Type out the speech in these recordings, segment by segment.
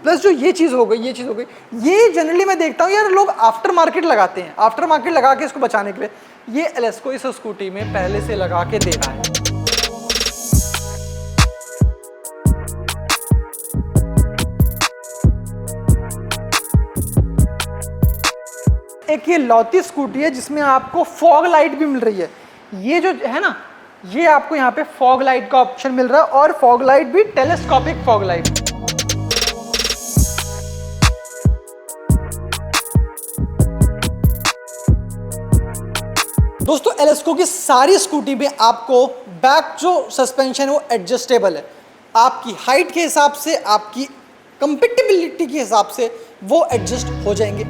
Plus जो ये चीज़ हो गई, ये चीज़ हो गई, ये जनरली मैं देखता हूँ यार लोग आफ्टर मार्केट लगाते हैं, आफ्टर मार्केट लगा के इसको बचाने के लिए। ये एलेस्को इस स्कूटी में पहले से लगा के दे रहा है। एक ये लौती स्कूटी है जिसमें आपको फॉग लाइट भी मिल रही है। ये जो है ना, ये आपको यहाँ पे फॉग लाइट का ऑप्शन मिल रहा है, और फॉग लाइट भी टेलीस्कोपिक फॉग लाइट। दोस्तों एलेस्को की सारी स्कूटी में आपको बैक जो सस्पेंशन है वो एडजस्टेबल है, आपकी हाइट के हिसाब से, आपकी कंपेटिबिलिटी के हिसाब से वो एडजस्ट हो जाएंगे।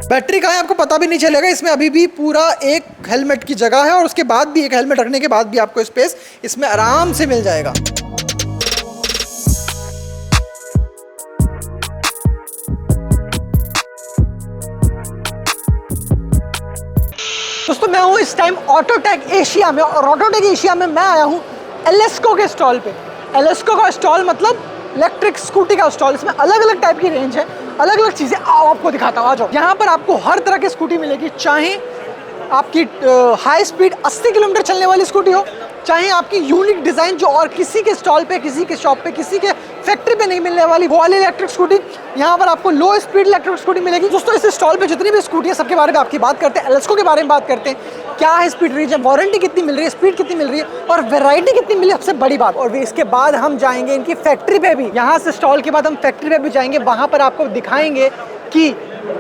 बैटरी कहाँ है आपको पता भी नहीं चलेगा, इसमें अभी भी पूरा एक हेलमेट की जगह है, और उसके बाद भी एक हेलमेट रखने के बाद भी आपको स्पेस इसमें आराम से मिल जाएगा। दोस्तों मैं हूँ इस टाइम ऑटोटेक एशिया में, और ऑटोटेक एशिया में मैं आया हूँ एलेस्को के स्टॉल पे। एलेस्को का स्टॉल मतलब इलेक्ट्रिक स्कूटी का स्टॉल। इसमें अलग अलग टाइप की रेंज है, अलग अलग चीज़ें। आओ आपको दिखाता हूँ, आ जाओ। यहाँ पर आपको हर तरह की स्कूटी मिलेगी, चाहे आपकी हाई स्पीड 80 किलोमीटर चलने वाली स्कूटी हो, चाहे आपकी यूनिक डिज़ाइन जो और किसी के स्टॉल पे, किसी के शॉप पे, किसी के फैक्ट्री पे नहीं मिलने वाली, वो वाली इलेक्ट्रिक स्कूटी। यहाँ पर आपको लो स्पीड इलेक्ट्रिक स्कूटी मिलेगी। दोस्तों इस स्टॉल पे जितनी भी स्कूटी है सबके बारे में आपकी बात करते हैं, एलेस्को के बारे में बात करते हैं, क्या है स्पीड रेंज है, वारंटी कितनी मिल रही है, स्पीड कितनी मिल रही है, और वैरायटी कितनी मिली है, सबसे बड़ी बात। और इसके बाद हम जाएंगे इनकी फैक्ट्री पे भी। यहाँ से स्टॉल के बाद हम फैक्ट्री पे भी जाएंगे, वहाँ पर आपको दिखाएंगे कि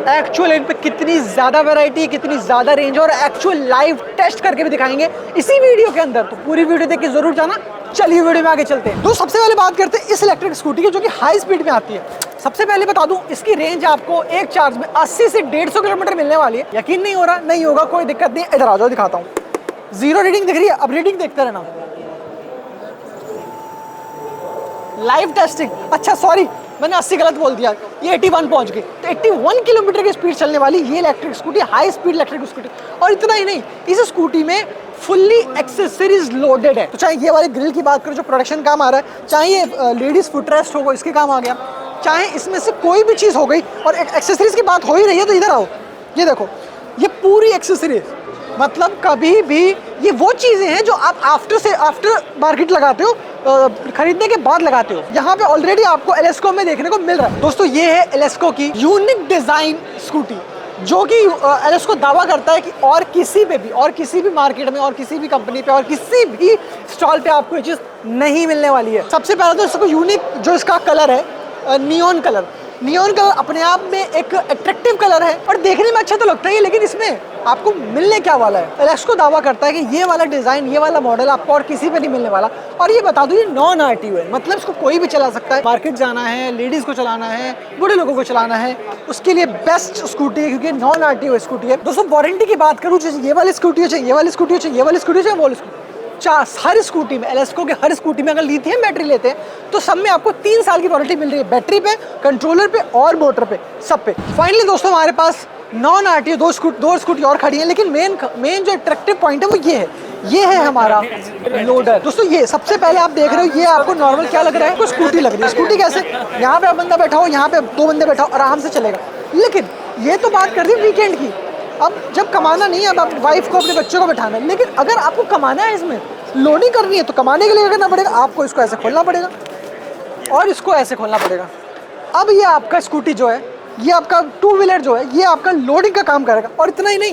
एक्चुअल इन पे कितनी ज़्यादा वैरायटी, कितनी ज़्यादा रेंज, और एक्चुअल लाइव टेस्ट करके भी दिखाएंगे इसी वीडियो के अंदर। तो पूरी वीडियो देख के जरूर जाना। चलिए वीडियो में आगे चलते हैं। तो सबसे पहले बात करते हैं इस इलेक्ट्रिक स्कूटी की जो कि हाई स्पीड में आती है। सबसे पहले बता दूं इसकी रेंज आपको एक चार्ज में 80 से 150 किलोमीटर मिलने वाली है। यकीन नहीं हो रहा? नहीं होगा, कोई दिक्कत नहीं। इधर आ जाओ, दिखाता हूँ। जीरो रीडिंग दिख रही है, अब रीडिंग देखते रहना। लाइव टेस्टिंग, अच्छा सॉरी मैंने 80 गलत बोल दिया, ये 81 पहुंच गई। तो 81 किलोमीटर की स्पीड चलने वाली ये electric scooty, high speed electric scooty. और इतना ही नहीं, इस स्कूटी में फुल्ली एक्सेसरीज लोडेड है। तो चाहे ये वाले ग्रिल की बात करो जो प्रोडक्शन काम आ रहा है, चाहे ये लेडीज फुटरेस्ट होगा इसके काम आ गया, चाहे इसमें से कोई भी चीज़ हो गई। और एक्सेसरीज की बात हो ही रही है तो इधर आओ, ये देखो, ये पूरी एक्सेसरीज, मतलब कभी भी ये वो चीज़ें हैं जो आप आफ्टर मार्केट लगाते हो, खरीदने के बाद लगाते हो। यहाँ पे ऑलरेडी आपको एलेस्को में देखने को मिल रहा है। दोस्तों ये है एलेस्को की यूनिक डिज़ाइन स्कूटी, जो कि एलेस्को दावा करता है कि और किसी पे भी, और किसी भी मार्केट में, और किसी भी कंपनी पे, और किसी भी स्टॉल पे आपको ये चीज़ नहीं मिलने वाली है। सबसे पहले तो इसको यूनिक जो इसका कलर है, नियॉन कलर। नियॉन कलर अपने आप में एक अट्रैक्टिव कलर है और देखने में अच्छा तो लगता है, लेकिन इसमें आपको मिलने क्या वाला है? एलेस्को दावा करता है कि ये वाला डिज़ाइन, ये वाला मॉडल आपको और किसी पे नहीं मिलने वाला। और ये बता दूं, ये नॉन आरटीओ है, मतलब इसको कोई भी चला सकता है। मार्केट जाना है, लेडीज़ को चलाना है, बूढ़े लोगों को चलाना है, उसके लिए बेस्ट स्कूटी है, क्योंकि नॉन आरटीओ स्कूटी है। दोस्तों वारंटी की बात करूँ, जैसे ये वाली स्कूटी हो, चाहे ये वाली स्कूटी हो, चाहे ये वाली स्कूटी हो, चाहे वो वाली स्कूटी, हर स्कूटी में, एलेस्को के हर स्कूटी में अगर लिथियम बैटरी लेते हैं तो सब में आपको 3 साल की वारंटी मिल रही है, बैटरी पे, कंट्रोलर पे और मोटर पे, सब पे। फाइनली दोस्तों हमारे पास नॉन आरटीओ दो स्कूटी और खड़ी हैं, लेकिन मेन जो अट्रैक्टिव पॉइंट है वो ये है हमारा लोडर। दोस्तों ये सबसे पहले आप देख रहे हो, ये आपको नॉर्मल क्या लग रहा है? कोई स्कूटी लग रही है। स्कूटी कैसे? यहाँ पे बंदा बैठा हो, यहाँ पे 2 बंदे बैठा हो, आराम से चलेगा। लेकिन ये तो बात कर दी वीकेंड की। अब जब कमाना नहीं है, अब आप वाइफ को, अपने बच्चों को बैठाना है, लेकिन अगर आपको कमाना है, इसमें लोडिंग करनी है, तो कमाने के लिए करना पड़ेगा आपको, इसको ऐसे खोलना पड़ेगा और इसको ऐसे खोलना पड़ेगा। अब ये आपका स्कूटी जो है, ये आपका 2 व्हीलर जो है, ये आपका लोडिंग का काम करेगा। और इतना ही नहीं,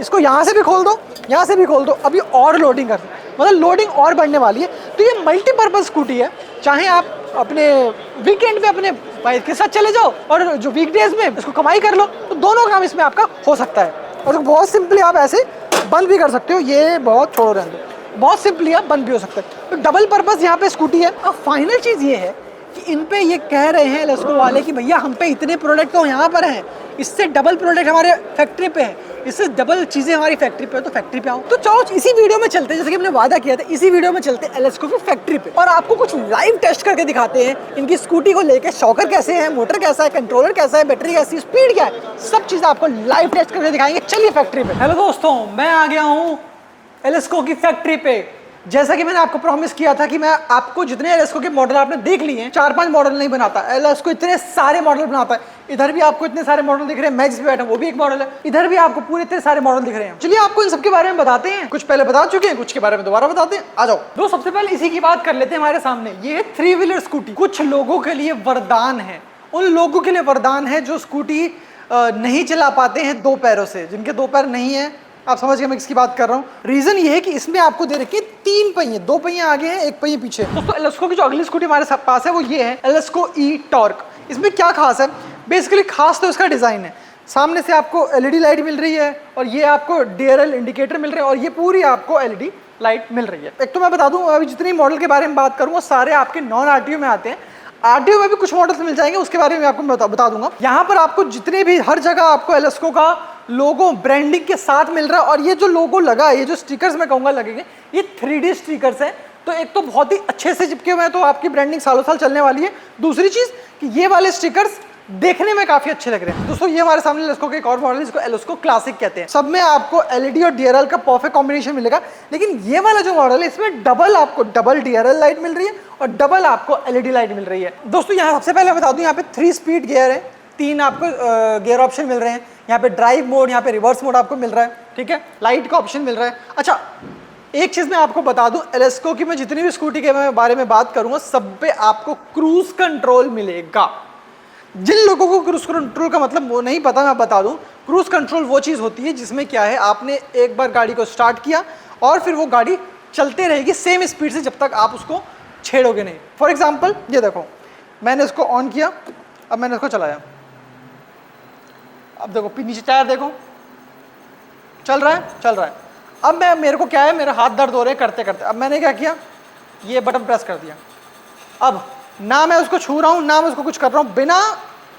इसको यहाँ से भी खोल दो, यहाँ से भी खोल दो, अभी और लोडिंग कर दो, मतलब लोडिंग और बढ़ने वाली है। तो ये मल्टीपर्पज़ स्कूटी है। चाहे आप अपने वीकेंड पे अपने वाइफ के साथ चले जाओ और जो वीकडेज में इसको कमाई कर लो, तो दोनों काम इसमें आपका हो सकता है। और बहुत सिंपली आप ऐसे बंद भी कर सकते हो, ये बहुत छोड़ो रहने दो, बहुत सिंपली आप बंद भी हो सकते हैं। तो डबल पर्पज़ यहाँ पे स्कूटी है। अब फाइनल चीज़ ये है कि इन पे ये कह रहे हैं एलेस्को वाले कि भैया हम पे इतने प्रोडक्ट तो यहाँ पर हैं, इससे डबल प्रोडक्ट हमारे फैक्ट्री पे है। इससे डबल चीजें हमारी फैक्ट्री पे हो तो फैक्ट्री पे आओ। तो चलो इसी वीडियो में चलते हैं, जैसे कि हमने वादा किया था, इसी वीडियो में चलते हैं एलएसको की फैक्ट्री पे और आपको कुछ लाइव टेस्ट करके दिखाते हैं इनकी स्कूटी को लेके। शॉकर कैसे है, मोटर कैसा है, कंट्रोलर कैसा है, बैटरी कैसी है, स्पीड क्या है, सब चीजें आपको लाइव टेस्ट करके दिखाएंगे। चलिए फैक्ट्री पे। हेलो दोस्तों, मैं आ गया हूँ एलएसको की फैक्ट्री पे। जैसा कि मैंने आपको प्रॉमिस किया था कि मैं आपको जितने एलएसको के मॉडल आपने देख लिए हैं, 4-5 मॉडल नहीं बनाता, एलएसको इतने सारे मॉडल बनाता है। इधर भी आपको इतने सारे मॉडल दिख रहे हैं, मैं जिस पे बैठा हूं वो भी एक मॉडल है, इधर भी आपको पूरे इतने सारे मॉडल दिख रहे हैं। चलिए आपको इन सबके बारे में बताते हैं, कुछ पहले बता चुके हैं, कुछ के बारे में दोबारा बताते हैं। आ जाओ। दो सबसे पहले इसी की बात कर लेते हैं। हमारे सामने ये है 3 व्हीलर स्कूटी। कुछ लोगों के लिए वरदान है, उन लोगों के लिए वरदान है जो स्कूटी नहीं चला पाते हैं 2 पैरों से, जिनके 2 पैर नहीं है। आप समझ गए मैं किसकी बात कर रहा हूँ। रीजन ये है कि इसमें आपको दे रखे 3 पहिए, 2 पहिए आगे हैं, 1 पहिए पीछे। दोस्तों एलएसको की जो अगली स्कूटी हमारे पास है वो ये है एलएसको ई टॉर्क। इसमें क्या खास है? बेसिकली खास तो इसका डिजाइन है। सामने से आपको एलईडी लाइट मिल रही है और ये आपको डीआरएल इंडिकेटर मिल रहे हैं और ये पूरी आपको एलईडी लाइट मिल रही है। एक तो मैं बता दूं, अभी जितनी मॉडल के बारे में बात करूँ वो सारे आपके नॉन आरटीओ में आते हैं। आरटीओ में भी कुछ मॉडल्स मिल जाएंगे, उसके बारे में आपको बता दूंगा। यहाँ पर आपको जितने भी हर जगह आपको एलएसको का लोगो ब्रांडिंग के साथ मिल रहा है और ये जो लोगो लगा है, ये जो स्टिकर्स मैं कहूँगा लगेंगे, ये 3D स्टिकर्स हैं। तो एक तो बहुत ही अच्छे से चिपके हुए हैं, तो आपकी ब्रांडिंग सालों साल चलने वाली है। दूसरी चीज़ कि ये वाले स्टिकर्स देखने में काफी अच्छे लग रहे हैं। दोस्तों ये हमारे सामने एलएसको का एक और मॉडल है जिसको एलएसको क्लासिक कहते हैं। सब में आपको एलईडी और डीआरएल का परफेक्ट कॉम्बिनेशन मिलेगा, लेकिन ये वाला जो मॉडल है इसमें डबल डीआरएल लाइट मिल रही है और डबल आपको एलईडी लाइट मिल रही है। दोस्तों यहाँ सबसे पहले बता दूं, यहाँ पे 3 स्पीड गियर है, 3 आपको गियर ऑप्शन मिल रहे हैं। यहाँ पे ड्राइव मोड, यहाँ पे रिवर्स मोड आपको मिल रहा है, ठीक है, लाइट का ऑप्शन मिल रहा है। अच्छा एक चीज मैं आपको बता दूं, एलएसको की मैं जितनी भी स्कूटी के बारे में बात करूंगा सब पे आपको क्रूज कंट्रोल मिलेगा। जिन लोगों को क्रूज कंट्रोल का मतलब वो नहीं पता, मैं बता दूं, क्रूज कंट्रोल वो चीज़ होती है जिसमें क्या है, आपने एक बार गाड़ी को स्टार्ट किया और फिर वो गाड़ी चलते रहेगी सेम स्पीड से जब तक आप उसको छेड़ोगे नहीं। फॉर एग्जाम्पल ये देखो, मैंने इसको ऑन किया, अब मैंने इसको चलाया, अब देखो नीचे टायर देखो, चल रहा है, चल रहा है। अब मेरे को क्या है, मेरे हाथ दर्द हो रहे हैं करते करते। अब मैंने क्या किया, ये बटन प्रेस कर दिया। अब ना मैं उसको छू रहा हूँ ना मैं उसको कुछ कर रहा हूँ, बिना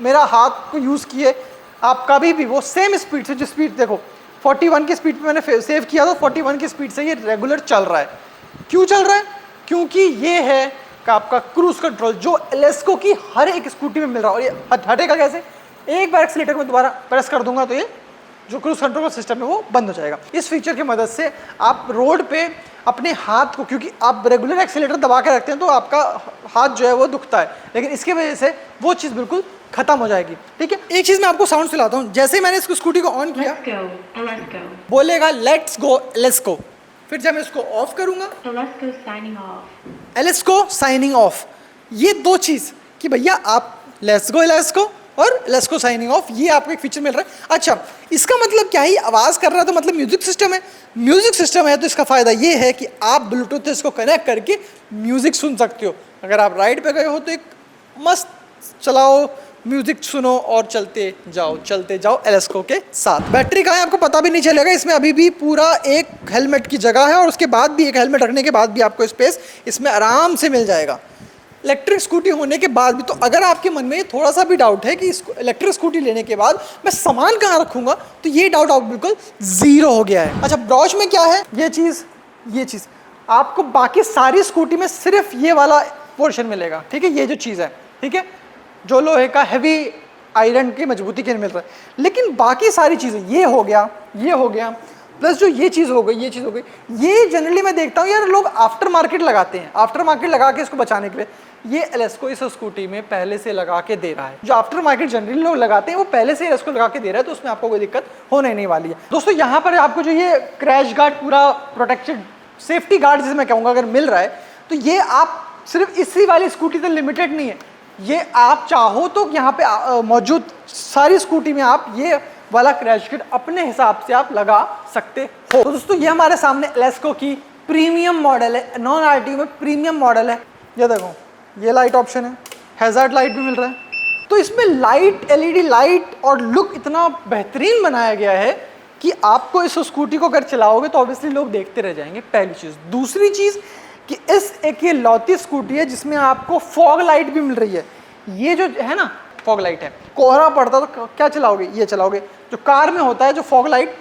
मेरा हाथ को यूज़ किए आप कभी भी वो सेम स्पीड से, जो स्पीड देखो 41 की स्पीड पे मैंने सेव किया तो 41 की स्पीड से ये रेगुलर चल रहा है। क्यों चल रहा है? क्योंकि ये है कि आपका क्रूज कंट्रोल जो एलएसको की हर एक स्कूटी में मिल रहा है। और ये हटेगा कैसे? एक बार एक्सीलेटर में दोबारा प्रेस कर दूंगा तो ये जो क्रूज कंट्रोल सिस्टम है वो बंद हो जाएगा। इस फीचर की मदद से आप रोड पे अपने हाथ को, क्योंकि आप रेगुलर एक्सीलेटर दबा के रखते हैं तो आपका हाथ जो है वो दुखता है, लेकिन इसके वजह से वो चीज़ बिल्कुल खत्म हो जाएगी। ठीक है, एक चीज़ मैं आपको साउंड सुनाता हूँ। जैसे ही मैंने इसको स्कूटी को ऑन किया बोलेगा लेट्स गो एलएसको। फिर जब मैं इसको ऑफ करूंगा एलएसको साइनिंग ऑफ। ये 2 चीज़ कि भैया आप लेट्स गो एलएसको और एलएसको साइनिंग ऑफ, ये आपको एक फीचर मिल रहा है। अच्छा इसका मतलब क्या है, आवाज़ कर रहा है तो मतलब म्यूजिक सिस्टम है। म्यूजिक सिस्टम है तो इसका फ़ायदा ये है कि आप ब्लूटूथ से इसको कनेक्ट करके म्यूजिक सुन सकते हो। अगर आप राइड पे गए हो तो एक मस्त चलाओ, म्यूजिक सुनो और चलते जाओ एलएसको के साथ। बैटरी कहाँ है आपको पता भी नहीं चलेगा, इसमें अभी भी पूरा एक हेलमेट की जगह है और उसके बाद भी एक हेलमेट रखने के बाद भी आपको स्पेस इसमें आराम से मिल जाएगा। इलेक्ट्रिक स्कूटी होने के बाद भी, तो अगर आपके मन में थोड़ा सा भी डाउट है कि इलेक्ट्रिक स्कूटी लेने के बाद मैं सामान कहाँ रखूंगा, तो ये डाउट आप बिल्कुल जीरो हो गया है। अच्छा ब्रॉच में क्या है, ये चीज़ आपको बाकी सारी स्कूटी में सिर्फ ये वाला पोर्शन मिलेगा। ठीक है, ये जो चीज़ है, ठीक है, जो लोहे का हैवी आयरन की मजबूती के मिल रहा है, लेकिन बाकी सारी चीज़ें ये हो गया प्लस जो ये चीज़ हो गई, ये जनरली मैं देखता हूँ यार लोग आफ्टर मार्केट लगाते हैं, आफ्टर मार्केट लगा के इसको बचाने के लिए। ये एलएसको इस स्कूटी में पहले से लगा के दे रहा है। जो आफ्टर मार्केट जनरली लोग लगाते हैं वो पहले से एलएसको लगा के दे रहा है, तो उसमें आपको कोई दिक्कत होने नहीं वाली है। दोस्तों यहाँ पर आपको जो ये क्रैश गार्ड पूरा प्रोटेक्टेड सेफ्टी गार्ड जिसे मैं कहूँगा अगर मिल रहा है, तो ये आप सिर्फ इसी वाली स्कूटी से लिमिटेड नहीं है, ये आप चाहो तो यहाँ पे मौजूद सारी स्कूटी में आप ये वाला क्रैश किट अपने हिसाब से आप लगा सकते हो। तो दोस्तों ये हमारे सामने एलएसको की प्रीमियम मॉडल है, नॉन आरटीओ में प्रीमियम मॉडल है। ये देखो ये लाइट ऑप्शन है, हैजार्ड लाइट भी मिल रहा है। तो इसमें लाइट, एलईडी लाइट और लुक इतना बेहतरीन बनाया गया है कि आपको इस स्कूटी को अगर चलाओगे तो ऑब्वियसली लोग देखते रह जाएंगे, पहली चीज़। दूसरी चीज़ कि इस एक ये लौती स्कूटी है जिसमें आपको फॉग लाइट भी मिल रही है। ये जो है ना फॉग लाइट है, कोहरा पड़ता तो क्या चलाओगे, ये चलाओगे। जो कार में होता है जो फॉग लाइट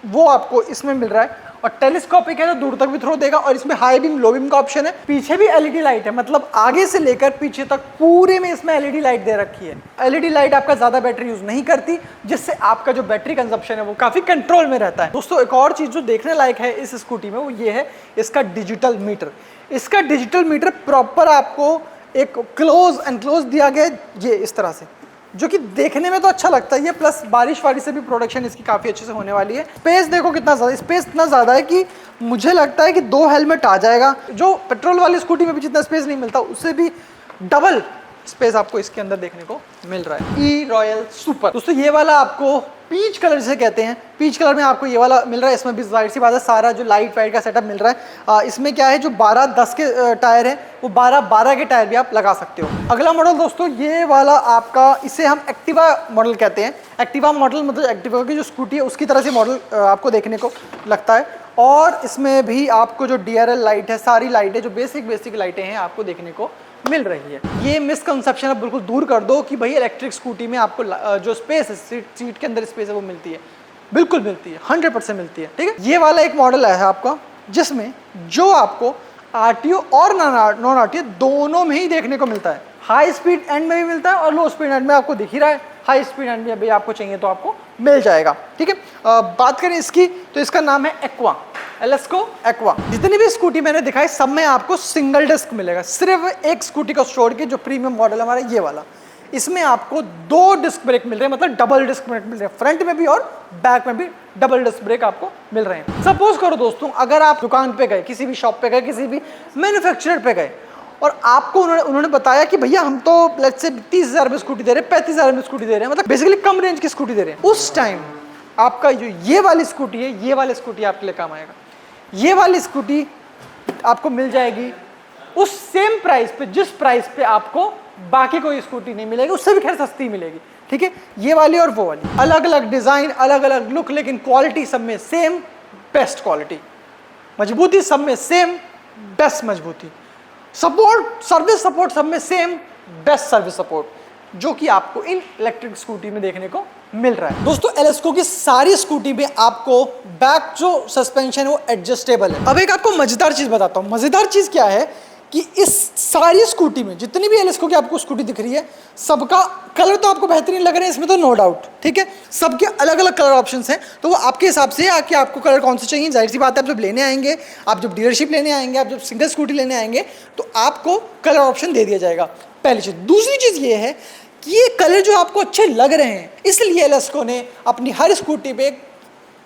वो आपको इसमें मिल रहा है। और टेलीस्कोपिक है तो दूर तक भी थ्रो देगा, और इसमें हाई बीम लो बीम का ऑप्शन है। पीछे भी एलईडी लाइट है, मतलब आगे से लेकर पीछे तक पूरे में इसमें एलईडी लाइट दे रखी है। एलईडी लाइट आपका ज्यादा बैटरी यूज नहीं करती, जिससे आपका जो बैटरी कंजप्शन है वो काफी कंट्रोल में रहता है। दोस्तों एक और चीज जो देखने लायक है इस स्कूटी में वो ये है इसका डिजिटल मीटर। इसका डिजिटल मीटर प्रॉपर आपको एक क्लोज एनक्लोज दिया गया है ये इस तरह से, जो कि देखने में तो अच्छा लगता है। प्लस बारिश वारिश से भी प्रोडक्शन इसकी काफ़ी अच्छे से होने वाली है। स्पेस देखो कितना ज़्यादा, स्पेस इतना ज़्यादा है कि मुझे लगता है कि 2 हेलमेट आ जाएगा। जो पेट्रोल वाली स्कूटी में भी जितना स्पेस नहीं मिलता उससे भी डबल स्पेस आपको इसके अंदर देखने को मिल रहा है। ई रॉयल सुपर दोस्तों, ये वाला आपको पीच कलर जिसे कहते हैं, पीच कलर में आपको ये वाला मिल रहा है। इसमें भी जाहिर सी बात है सारा जो लाइट वाइट का सेटअप मिल रहा है। इसमें क्या है जो 12-10 के टायर है वो 12-12 के टायर भी आप लगा सकते हो। अगला मॉडल दोस्तों ये वाला आपका, इसे हम एक्टिवा मॉडल कहते हैं। एक्टिवा मॉडल मतलब एक्टिवा की जो स्कूटी है उसकी तरह से मॉडल आपको देखने को लगता है। और इसमें भी आपको जो DRL लाइट है, सारी लाइटें जो बेसिक लाइटें हैं आपको देखने को मिल रही है। ये मिसकंसेप्शन आप बिल्कुल दूर कर दो कि भाई इलेक्ट्रिक स्कूटी में आपको जो स्पेस है सीट के अंदर स्पेस है वो मिलती है। बिल्कुल मिलती है, 100% मिलती है। ठीक है, ये वाला एक मॉडल है आपका जिसमें जो आपको RTO और नॉन RTO दोनों में ही देखने को मिलता है। हाई स्पीड एंड में भी मिलता है और लो स्पीड एंड में आपको दिख ही रहा है। हाई स्पीड एंड में भी आपको चाहिए तो आपको मिल जाएगा। ठीक है, बात करें इसकी तो इसका नाम है एक्वा, एलेस्को एक्वा। जितनी भी स्कूटी मैंने दिखाई सब में आपको सिंगल डिस्क मिलेगा, सिर्फ एक स्कूटी को छोड़ के जो प्रीमियम मॉडल हमारा ये वाला, इसमें आपको 2 डिस्क ब्रेक मिल रहे हैं, मतलब डबल डिस्क ब्रेक मिल रहे हैं। फ्रंट में भी और बैक में भी डबल डिस्क ब्रेक आपको मिल रहे हैं। सपोज करो दोस्तों अगर आप दुकान पे गए, किसी भी शॉप पे गए, किसी भी मैन्युफैक्चरर पे गए और आपको उन्होंने बताया कि भैया हम तो लेट्स से 30,000 में स्कूटी दे रहे हैं, 35,000 में स्कूटी दे रहे हैं, मतलब बेसिकली कम रेंज की स्कूटी दे रहे हैं। उस टाइम आपका जो ये वाली स्कूटी है, ये वाली स्कूटी आपके लिए काम आएगा। ये वाली स्कूटी आपको मिल जाएगी उस सेम प्राइस पे जिस प्राइस पे आपको बाकी कोई स्कूटी नहीं मिलेगी, उससे भी खैर सस्ती मिलेगी। ठीक है, ये वाली और वो वाली, अलग अलग डिजाइन, अलग अलग लुक, लेकिन क्वालिटी सब में सेम, बेस्ट क्वालिटी। मजबूती सब में सेम, बेस्ट मजबूती। सपोर्ट, सर्विस सपोर्ट सब में सेम, बेस्ट सर्विस सपोर्ट, जो कि आपको इन इलेक्ट्रिक स्कूटी में देखने को मिल रहा है। दोस्तों एलेस्को की सारी स्कूटी में आपको बैक जो सस्पेंशन है वो एडजस्टेबल है। अब एक आपको मजेदार चीज बताता हूं। मजेदार चीज क्या है कि इस सारी स्कूटी में जितनी भी एलेस्को की आपको स्कूटी दिख रही है सबका कलर तो आपको बेहतरीन लग रहे हैं, इसमें तो नो डाउट। ठीक है, सबके अलग अलग कलर ऑप्शंस हैं, तो वो आपके हिसाब से है कि आपको कलर कौन से चाहिए। जाहिर सी बात है आप जब लेने आएंगे, आप जब डीलरशिप लेने आएंगे, आप जब सिंगल स्कूटी लेने आएंगे तो आपको कलर ऑप्शन दे दिया जाएगा, पहली चीज। दूसरी चीज ये है कि ये कलर जो आपको अच्छे लग रहे हैं, इसलिए एलेस्को ने अपनी हर स्कूटी पे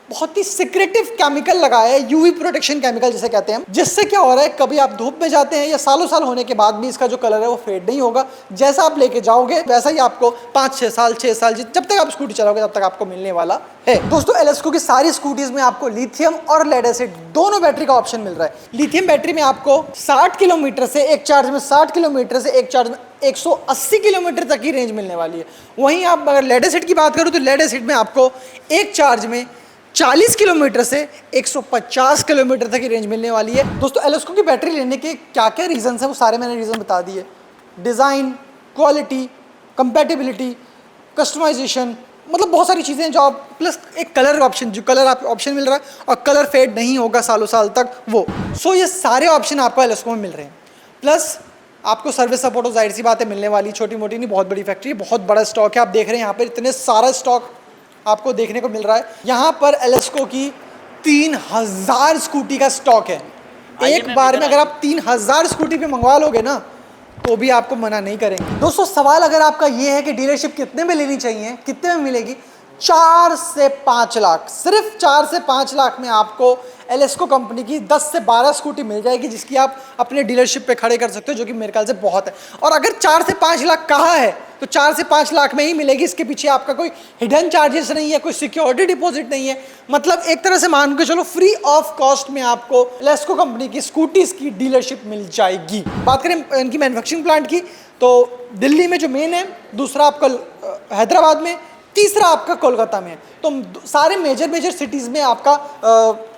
बहुत ही सिक्रेटिव केमिकल लगाया है, यूवी प्रोटेक्शन केमिकल जिसे कहते हैं, जिससे क्या हो रहा है कभी आप धूप में जाते हैं या सालों साल होने के बाद भी इसका जो कलर है वो फेड नहीं होगा। जैसा आप लेके जाओगे वैसा ही आपको 5-6 साल 6 साल जब तक आप स्कूटी चलाओगे तब तक आपको मिलने वाला है। दोस्तों एलेस्को की सारी स्कूटीज में आपको लिथियम और लेड एसिड दोनों बैटरी का ऑप्शन मिल रहा है। लिथियम बैटरी में आपको 60 किलोमीटर से एक चार्ज में 60 किलोमीटर से एक चार्ज में 180 किलोमीटर तक की रेंज मिलने वाली है। वहीं आप अगर लेड एसिड की बात करूं तो लेड एसिड में आपको एक चार्ज में 40 किलोमीटर से 150 किलोमीटर तक की रेंज मिलने वाली है। दोस्तों एलेस्को की बैटरी लेने के क्या क्या रीजंस हैं वो सारे मैंने रीजन बता दिए। डिज़ाइन, क्वालिटी, कंपैटिबिलिटी, कस्टमाइजेशन, मतलब बहुत सारी चीज़ें जो आप, प्लस एक कलर ऑप्शन, जो कलर आपको ऑप्शन मिल रहा है और कलर फेड नहीं होगा सालों साल तक वो। सो ये सारे ऑप्शन आपको एलेस्को में मिल रहे हैं। प्लस आपको सर्विस सपोर्ट जाहिर सी बात है मिलने वाली, छोटी मोटी नहीं, बहुत बड़ी फैक्ट्री, बहुत बड़ा स्टॉक है। आप देख रहे हैं यहाँ पर इतने सारा स्टॉक आपको देखने को मिल रहा है। यहाँ पर एलेस्को की 3000 स्कूटी का स्टॉक है। एक बार में अगर आप 3000 स्कूटी पे मंगवा लोगे ना तो भी आपको मना नहीं करेंगे। दोस्तों सवाल अगर आपका ये है कि डीलरशिप कितने में लेनी चाहिए, कितने में मिलेगी, 4 से 5 लाख, सिर्फ 4 से 5 लाख में आपको एलेस्को कंपनी की 10 से 12 स्कूटी मिल जाएगी, जिसकी आप अपने डीलरशिप पे खड़े कर सकते हो, जो कि मेरे ख्याल से बहुत है। और अगर 4 से 5 लाख कहाँ है तो 4 से 5 लाख में ही मिलेगी। इसके पीछे आपका कोई हिडन चार्जेस नहीं है, कोई सिक्योरिटी डिपॉजिट नहीं है, मतलब एक तरह से मान के चलो फ्री ऑफ कॉस्ट में आपको एलेस्को कंपनी की स्कूटीज की डीलरशिप मिल जाएगी। बात करें इनकी मैन्युफैक्चरिंग प्लांट की तो दिल्ली में जो मेन है, दूसरा आपका हैदराबाद में, तीसरा आपका कोलकाता में है। तो सारे मेजर सिटीज़ में आपका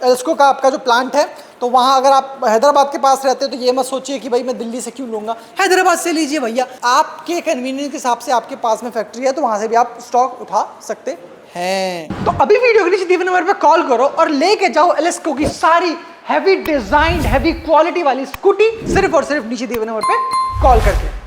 एलेस्को का आपका जो प्लांट है, तो वहाँ अगर आप हैदराबाद के पास रहते हो तो ये मत सोचिए कि भाई मैं दिल्ली से क्यों लूँगा, हैदराबाद से लीजिए भैया। आपके कन्वीनियंस के हिसाब से आपके पास में फैक्ट्री है तो वहाँ से भी आप स्टॉक उठा सकते हैं। तो अभी वीडियो के नीचे दिए हुए नंबर पे कॉल करो और लेके जाओ एलेस्को की सारी हैवी डिजाइन, हैवी क्वालिटी वाली स्कूटी सिर्फ और सिर्फ नीचे दिए हुए नंबर पे कॉल करके।